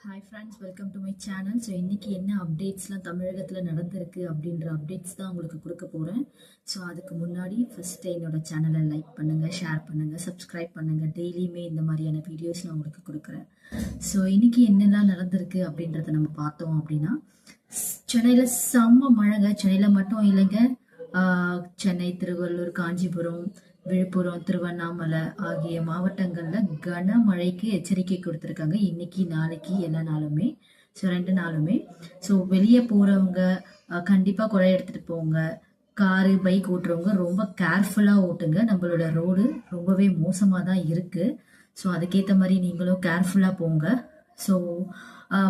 Hi friends, welcome to my channel. So இன்றைக்கி என்ன அப்டேட்ஸ்லாம் தமிழகத்தில் நடந்திருக்கு அப்படின்ற அப்டேட்ஸ் தான் உங்களுக்கு கொடுக்க போகிறேன். ஸோ அதுக்கு முன்னாடி ஃபஸ்ட்டு என்னோடய சேனலை லைக் பண்ணுங்கள், ஷேர் பண்ணுங்கள், சப்ஸ்கிரைப் பண்ணுங்கள். டெய்லியுமே இந்த மாதிரியான வீடியோஸ் நான் உங்களுக்கு கொடுக்குறேன். ஸோ இன்றைக்கி என்னெல்லாம் நடந்திருக்கு அப்படின்றத நம்ம பார்த்தோம் அப்படின்னா, சென்னையில் செம்ம மழைங்க. சென்னையில் மட்டும் இல்லைங்க, சென்னை, திருவள்ளூர், காஞ்சிபுரம், விழுப்புரம், திருவண்ணாமலை ஆகிய மாவட்டங்களில் கனமழைக்கு எச்சரிக்கை கொடுத்துருக்காங்க. இன்னைக்கு, நாளைக்கு, எல்லா நாளுமே. ஸோ 2 நாளுமே. ஸோ வெளியே போகிறவங்க கண்டிப்பாக குடை எடுத்துகிட்டு போங்க. காரு, பைக் ஓட்டுறவங்க ரொம்ப கேர்ஃபுல்லாக ஓட்டுங்க. நம்மளோட ரோடு ரொம்பவே மோசமாக தான் இருக்குது. ஸோ அதுக்கேற்ற மாதிரி நீங்களும் கேர்ஃபுல்லாக போங்க. ஸோ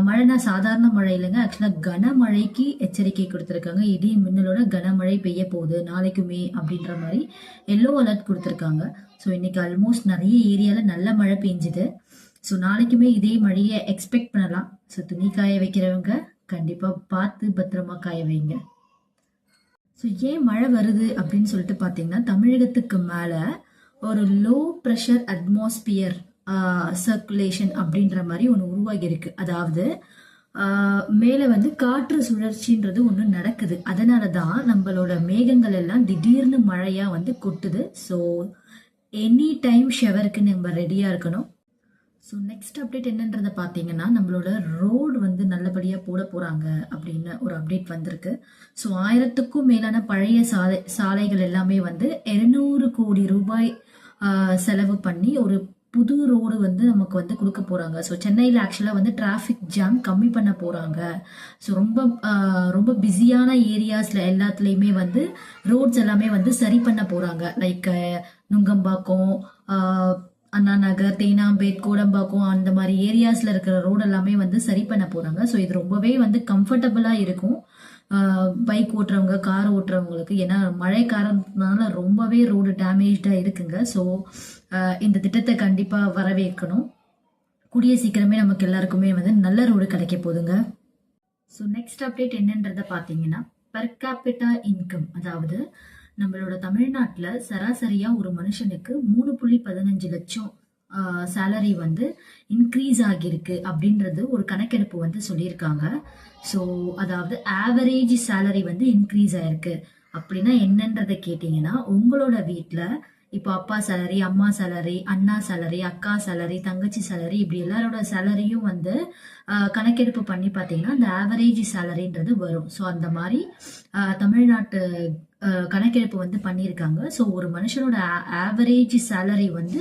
மழைனா சாதாரண மழை இல்லைங்க, ஆக்சுவலாக கனமழைக்கு எச்சரிக்கை கொடுத்துருக்காங்க. இடி மின்னலோட கனமழை பெய்ய போகுது நாளைக்குமே அப்படின்ற மாதிரி எல்லோ அலர்ட் கொடுத்துருக்காங்க. ஸோ இன்னைக்கு ஆல்மோஸ்ட் நிறைய ஏரியாவில் நல்ல மழை பெஞ்சுது. ஸோ நாளைக்குமே இதே மழையை எக்ஸ்பெக்ட் பண்ணலாம். ஸோ துணி காய வைக்கிறவங்க கண்டிப்பாக பார்த்து பத்திரமா காய வைங்க. ஸோ ஏன் மழை வருது அப்படின்னு சொல்லிட்டு பார்த்தீங்கன்னா, தமிழகத்துக்கு மேலே ஒரு லோ ப்ரெஷர் அட்மாஸ்பியர் சர்க்குலேஷன் அப்படின்ற மாதிரி ஒன்று உருவாகி இருக்கு. அதாவது மேலே வந்து காற்று சுழற்சின்றது ஒன்று நடக்குது. அதனால தான் நம்மளோட மேகங்கள் எல்லாம் திடீர்னு மழையாக வந்து கொட்டுது. ஸோ எனி டைம் ஷவருக்கு நம்ம ரெடியாக இருக்கணும். ஸோ நெக்ஸ்ட் அப்டேட் என்னன்றதை பார்த்தீங்கன்னா, நம்மளோட ரோடு வந்து நல்லபடியாக போட போகிறாங்க அப்படின்னு ஒரு அப்டேட் வந்திருக்கு. ஸோ 1000க்கும் மேலான பழைய சாலைகள் எல்லாமே வந்து 200 கோடி ரூபாய் செலவு பண்ணி ஒரு புது ரோடு வந்து நமக்கு வந்து கொடுக்க போகிறாங்க. ஸோ சென்னையில் ஆக்சுவலாக வந்து டிராஃபிக் ஜாம் கம்மி பண்ண போகிறாங்க. ஸோ ரொம்ப பிஸியான ஏரியாஸில் எல்லாத்துலேயுமே வந்து ரோட்ஸ் எல்லாமே வந்து சரி பண்ண போகிறாங்க. லைக் நுங்கம்பாக்கம், அண்ணா நகர், தேனாம்பேட், கோடம்பாக்கம் அந்த மாதிரி ஏரியாஸில் இருக்கிற ரோடு எல்லாமே வந்து சரி பண்ண போகிறாங்க. ஸோ இது ரொம்பவே வந்து கம்ஃபர்டபுளாக இருக்கும் பைக் ஓட்டுறவங்க, கார் ஓட்டுறவங்களுக்கு. ஏன்னா மழை காரணத்தினால ரொம்பவே ரோடு டேமேஜாக இருக்குங்க. ஸோ இந்த திட்டத்தை கண்டிப்பாக வரவேற்கணும். கூடிய சீக்கிரமே நமக்கு எல்லாருக்குமே வந்து நல்ல ரோடு கிடைக்க போகுதுங்க. ஸோ நெக்ஸ்ட் அப்டேட் என்னன்றதை பார்த்தீங்கன்னா, பெர் கேபிட்டா இன்கம், அதாவது நம்மளோட தமிழ்நாட்டில் சராசரியாக ஒரு மனுஷனுக்கு 3.15 லட்சம் சேலரி வந்து இன்க்ரீஸ் ஆகியிருக்கு அப்படின்றது ஒரு கணக்கெடுப்பு வந்து சொல்லியிருக்காங்க. ஸோ அதாவது ஆவரேஜ் சேலரி வந்து இன்க்ரீஸ் ஆயிருக்கு. அப்படின்னா என்னன்றதை கேட்டிங்கன்னா, உங்களோட வீட்டில் இப்போ அப்பா சேலரி, அம்மா சேலரி, அண்ணா சேலரி, அக்கா சேலரி, தங்கச்சி சேலரி, இப்படி எல்லாரோட சேலரியும் வந்து கணக்கெடுப்பு பண்ணி பார்த்தீங்கன்னா அந்த ஆவரேஜ் சேலரின்றது வரும். ஸோ அந்த மாதிரி தமிழ்நாட்டு கணக்கெடுப்பு வந்து பண்ணியிருக்காங்க. ஸோ ஒரு மனுஷனோட ஆவரேஜ் சேலரி வந்து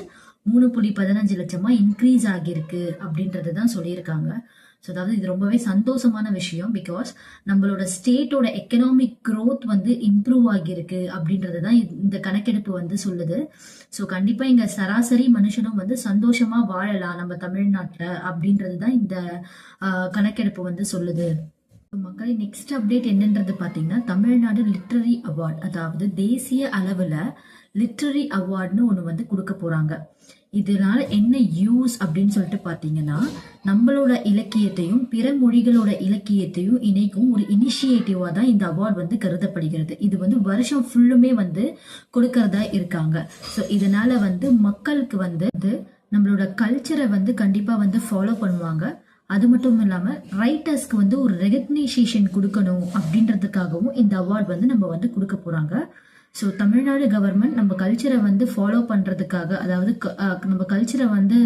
3.15 லட்சமா இன்க்ரீஸ் ஆகியிருக்கு அப்படின்றது தான் சொல்லியிருக்காங்க. ஸோ அதாவது இது ரொம்பவே சந்தோஷமான விஷயம். பிகாஸ் நம்மளோட ஸ்டேட்டோட எக்கனாமிக் க்ரோத் வந்து இம்ப்ரூவ் ஆகியிருக்கு அப்படின்றது தான் இந்த கணக்கெடுப்பு வந்து சொல்லுது. ஸோ கண்டிப்பாக இங்கே சராசரி மனுஷனும் வந்து சந்தோஷமாக வாழலாம் நம்ம தமிழ்நாட்டில் அப்படின்றது தான் இந்த கணக்கெடுப்பு வந்து சொல்லுது. மக்களே, நெக்ஸ்ட் அப்டேட் என்னன்றது பார்த்தீங்கன்னா, தமிழ்நாடு லிட்ரரி அவார்ட், அதாவது தேசிய அளவில் லிட்ரரி அவார்ட்னு ஒன்று வந்து கொடுக்க போகிறாங்க. இதனால என்ன யூஸ் அப்படின்னு சொல்லிட்டு பார்த்தீங்கன்னா, நம்மளோட இலக்கியத்தையும் பிற மொழிகளோட இலக்கியத்தையும் இணைக்கும் ஒரு இனிஷியேட்டிவாக தான் இந்த அவார்ட் வந்து கருதப்படுகிறது. இது வந்து வருஷம் ஃபுல்லுமே வந்து கொடுக்கறதா இருக்காங்க. ஸோ இதனால வந்து மக்களுக்கு வந்து நம்மளோட கல்ச்சரை வந்து கண்டிப்பாக வந்து ஃபாலோ பண்ணுவாங்க. அது மட்டும் இல்லாமல் ரைட்டர்ஸ்க்கு வந்து ஒரு ரெகக்னைசேஷன் கொடுக்கணும் அப்படின்றதுக்காகவும் இந்த அவார்ட் வந்து நம்ம வந்து கொடுக்க போகிறாங்க. ஸோ தமிழ்நாடு கவர்மெண்ட் நம்ம கல்ச்சரை வந்து ஃபாலோ பண்ணுறதுக்காக, அதாவது நம்ம கல்ச்சரை வந்து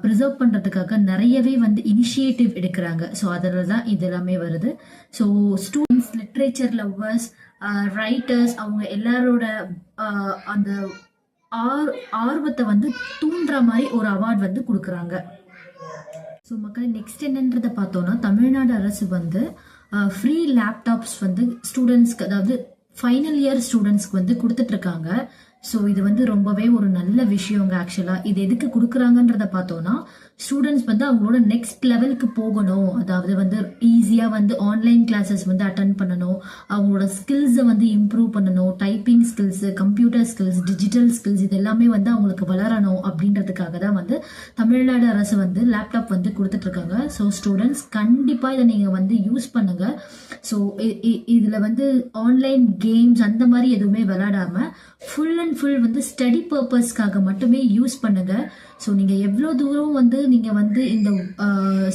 ப்ரிசர்வ் பண்ணுறதுக்காக நிறையவே வந்து இனிஷியேட்டிவ் எடுக்கிறாங்க. ஸோ அதில் தான் இது எல்லாமே வருது. So students, literature lovers, writers, அவங்க எல்லாரோட அந்த ஆர்வத்தை வந்து தூண்டுற மாதிரி ஒரு அவார்ட் வந்து கொடுக்குறாங்க. ஸோ மக்கள், நெக்ஸ்ட் என்னன்றதை பார்த்தோன்னா, தமிழ்நாடு அரசு வந்து ஃப்ரீ லேப்டாப்ஸ் வந்து ஸ்டூடெண்ட்ஸ்க்கு, அதாவது ஃபைனல் இயர் ஸ்டூடெண்ட்ஸ்க்கு வந்து கொடுத்துட்ருக்காங்க. ஸோ இது வந்து ரொம்பவே ஒரு நல்ல விஷயங்க. ஆக்சுவலாக இது எதுக்கு கொடுக்குறாங்கன்றத பார்த்தோன்னா, ஸ்டூடெண்ட்ஸ் வந்து அவங்களோட நெக்ஸ்ட் லெவலுக்கு போகணும். அதாவது வந்து ஈஸியாக வந்து ஆன்லைன் கிளாஸஸ் வந்து அட்டன் பண்ணணும், அவங்களோட ஸ்கில்ஸை வந்து இம்ப்ரூவ் பண்ணணும், typing skills, computer skills, digital skills, இது எல்லாமே வந்து அவங்களுக்கு வளரணும் அப்படின்றதுக்காக தான் வந்து தமிழ்நாடு அரசு வந்து லேப்டாப் வந்து கொடுத்துட்ருக்காங்க. ஸோ ஸ்டூடெண்ட்ஸ் கண்டிப்பாக இதை நீங்கள் வந்து யூஸ் பண்ணுங்கள். ஸோ இதில் வந்து ஆன்லைன் கேம்ஸ் அந்த மாதிரி எதுவுமே விளையாடாமல் ஃபுல் அண்ட் ஃபுல் வந்து ஸ்டடி பர்பஸ்க்காக மட்டுமே யூஸ் பண்ணுங்கள். ஸோ நீங்கள் எவ்வளோ தூரம் வந்து நீங்கள் வந்து இந்த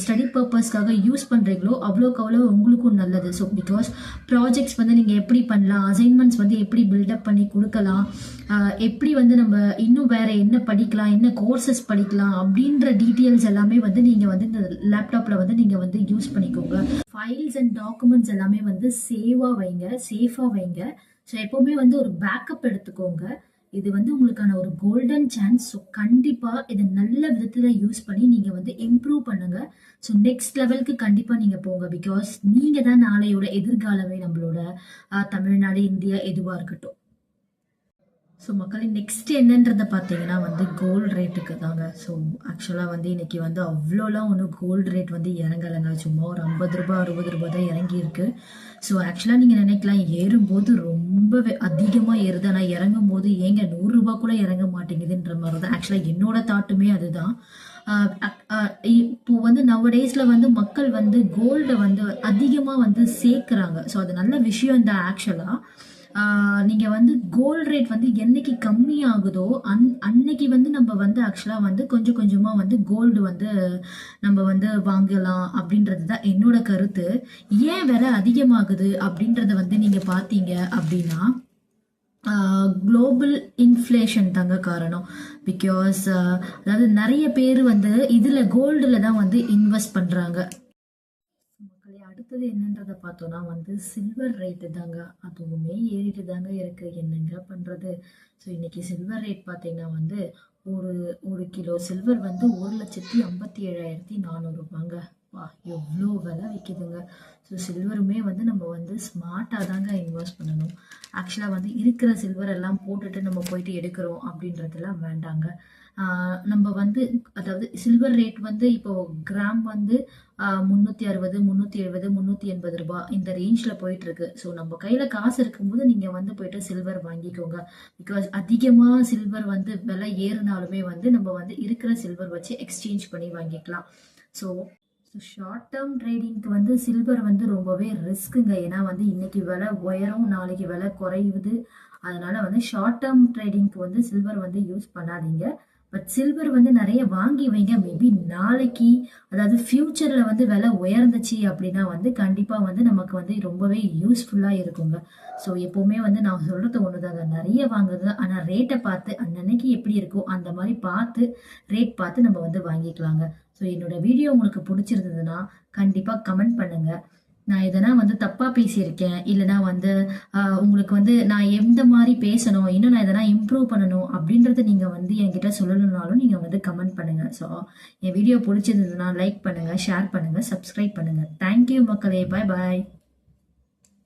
ஸ்டடி பர்பஸ்க்காக யூஸ் பண்ணுறீங்களோ அவ்வளோக்கு அவ்வளோ உங்களுக்கும் நல்லது. ஸோ பிகாஸ் ப்ராஜெக்ட்ஸ் வந்து நீங்கள் எப்படி பண்ணலாம், அசைன்மெண்ட்ஸ் வந்து எப்படி பில்டப் பண்ணி கொடுக்கலாம், எப்படி வந்து நம்ம இன்னும் வேற என்ன படிக்கலாம், என்ன கோர்சஸ் படிக்கலாம் அப்படின்ற டீட்டெயில்ஸ் எல்லாமே வந்து நீங்கள் வந்து இந்த லேப்டாப்பில் வந்து நீங்கள் வந்து யூஸ் பண்ணிக்கோங்க. ஃபைல்ஸ் அண்ட் டாக்குமெண்ட்ஸ் எல்லாமே வந்து சேஃபாக வைங்க. ஸோ எப்போவுமே வந்து ஒரு பேக்கப் எடுத்துக்கோங்க. இது வந்து உங்களுக்கான ஒரு கோல்டன் சான்ஸ். ஸோ கண்டிப்பாக இதை நல்ல விதத்தில் யூஸ் பண்ணி நீங்கள் வந்து இம்ப்ரூவ் பண்ணுங்க. ஸோ நெக்ஸ்ட் லெவலுக்கு கண்டிப்பாக நீங்கள் போங்க. பிகாஸ் நீங்கள் தான் நாளையோட எதிர்காலமே நம்மளோட தமிழ்நாடு, இந்தியா எதுவாக இருக்கட்டும். ஸோ மக்களே நெக்ஸ்ட் என்னன்றதை பார்த்தீங்கன்னா வந்து கோல்டு ரேட்டுக்கு தாங்க. ஸோ ஆக்சுவலாக வந்து இன்னைக்கு வந்து அவ்வளோலாம் ஒன்றும் கோல்டு ரேட் வந்து இறங்கலைங்க. சும்மா ஒரு 50 ரூபாய் 60 ரூபாய் தான் இறங்கியிருக்கு. ஸோ ஆக்சுவலாக நீங்கள் நினைக்கலாம் ஏறும்போது ரொம்பவே அதிகமாக ஏறுது, ஆனால் இறங்கும் போது ஏங்க 100 ரூபாய் கூட இறங்க மாட்டேங்குதுன்ற மாதிரி தான் ஆக்சுவலாக என்னோட தாட்டுமே அதுதான். இப்போ வந்து நவடேஸில் வந்து மக்கள் வந்து கோல்டை வந்து அதிகமாக வந்து சேர்க்குறாங்க. ஸோ அது நல்ல விஷயம் தான் ஆக்சுவலாக. நீங்கள் வந்து கோல்டு ரேட் வந்து என்னைக்கு கம்மி ஆகுதோ அன்னைக்கு வந்து நம்ம வந்து ஆக்சுவலாக வந்து கொஞ்சம் கொஞ்சமாக வந்து கோல்டு வந்து நம்ம வந்து வாங்கலாம் அப்படின்றது தான் என்னோட கருத்து. ஏன் விலை அதிகமாகுது அப்படின்றத வந்து நீங்கள் பார்த்தீங்க அப்படின்னா குளோபல் இன்ஃப்ளேஷன் தாங்க காரணம். பிகாஸ் அதாவது நிறைய பேர் வந்து இதில் கோல்டில் தான் வந்து இன்வெஸ்ட் பண்ணுறாங்க. அடுத்தது என்னன்றதை பார்த்தோன்னா வந்து சில்வர் ரேட்டு தாங்க. அதுவுமே ஏறிட்டு தாங்க இருக்கு, என்னங்க பண்ணுறது. ஸோ இன்னைக்கு சில்வர் ரேட் பார்த்தீங்கன்னா வந்து ஒரு ஒரு கிலோ சில்வர் வந்து 1,57,400 ரூபாங்க. வா எவ்வளோ விலை விற்கிதுங்க. ஸோ சில்வருமே வந்து நம்ம வந்து ஸ்மார்ட்டாக தாங்க இன்வெஸ்ட் பண்ணணும். ஆக்சுவலாக வந்து இருக்கிற சில்வர் எல்லாம் போட்டுட்டு நம்ம போயிட்டு எடுக்கிறோம் அப்படின்றதெல்லாம் வேண்டாங்க. நம்ம வந்து அதாவது சில்வர் ரேட் வந்து இப்போ கிராம் வந்து 360 370 380 ரூபாய் இந்த ரேஞ்சில் போயிட்டு இருக்கு. ஸோ நம்ம கையில் காசு இருக்கும்போது நீங்கள் வந்து போயிட்டு சில்வர் வாங்கிக்கோங்க. பிகாஸ் அதிகமாக சில்வர் வந்து விலை ஏறினாலுமே வந்து நம்ம வந்து இருக்கிற சில்வர் வச்சு எக்ஸ்சேஞ்ச் பண்ணி வாங்கிக்கலாம். ஸோ ஷார்ட் டேர்ம் ட்ரேடிங்க்கு வந்து சில்வர் வந்து ரொம்பவே ரிஸ்க்குங்க. ஏன்னா வந்து இன்னைக்கு விலை உயரும், நாளைக்கு விலை குறையுது. அதனால வந்து ஷார்ட் டேர்ம் ட்ரேடிங்க்கு வந்து சில்வர் வந்து யூஸ் பண்ணாதீங்க. பட் சில்வர் வந்து நிறைய வாங்கி வைங்க. மேபி நாளைக்கு அதாவது ஃபியூச்சரில் வந்து விலை உயர்ந்துச்சு அப்படின்னா வந்து கண்டிப்பாக வந்து நமக்கு வந்து ரொம்பவே யூஸ்ஃபுல்லாக இருக்குங்க. ஸோ எப்போவுமே வந்து நான் சொல்கிறது ஒன்று தாங்க, நிறைய வாங்குறது ஆனால் ரேட்டை பார்த்து அன்னன்னைக்கு எப்படி இருக்கோ அந்த மாதிரி பார்த்து ரேட் பார்த்து நம்ம வந்து வாங்கிக்கலாங்க. ஸோ என்னோட வீடியோ உங்களுக்கு பிடிச்சிருந்ததுன்னா கண்டிப்பாக கமெண்ட் பண்ணுங்கள். நான் எதனா வந்து தப்பாக பேசியிருக்கேன் இல்லைனா வந்து உங்களுக்கு வந்து நான் எந்த மாதிரி பேசணும், இன்னும் நான் எதனா இம்ப்ரூவ் பண்ணணும் அப்படின்றத நீங்கள் வந்து என்கிட்ட சொல்லணுன்னாலும் நீங்கள் வந்து கமெண்ட் பண்ணுங்கள். ஸோ என் வீடியோ பிடிச்சிருந்ததுன்னா லைக் பண்ணுங்கள், ஷேர் பண்ணுங்கள், சப்ஸ்கிரைப் பண்ணுங்கள். தேங்க்யூ மக்களே, பாய் பாய்.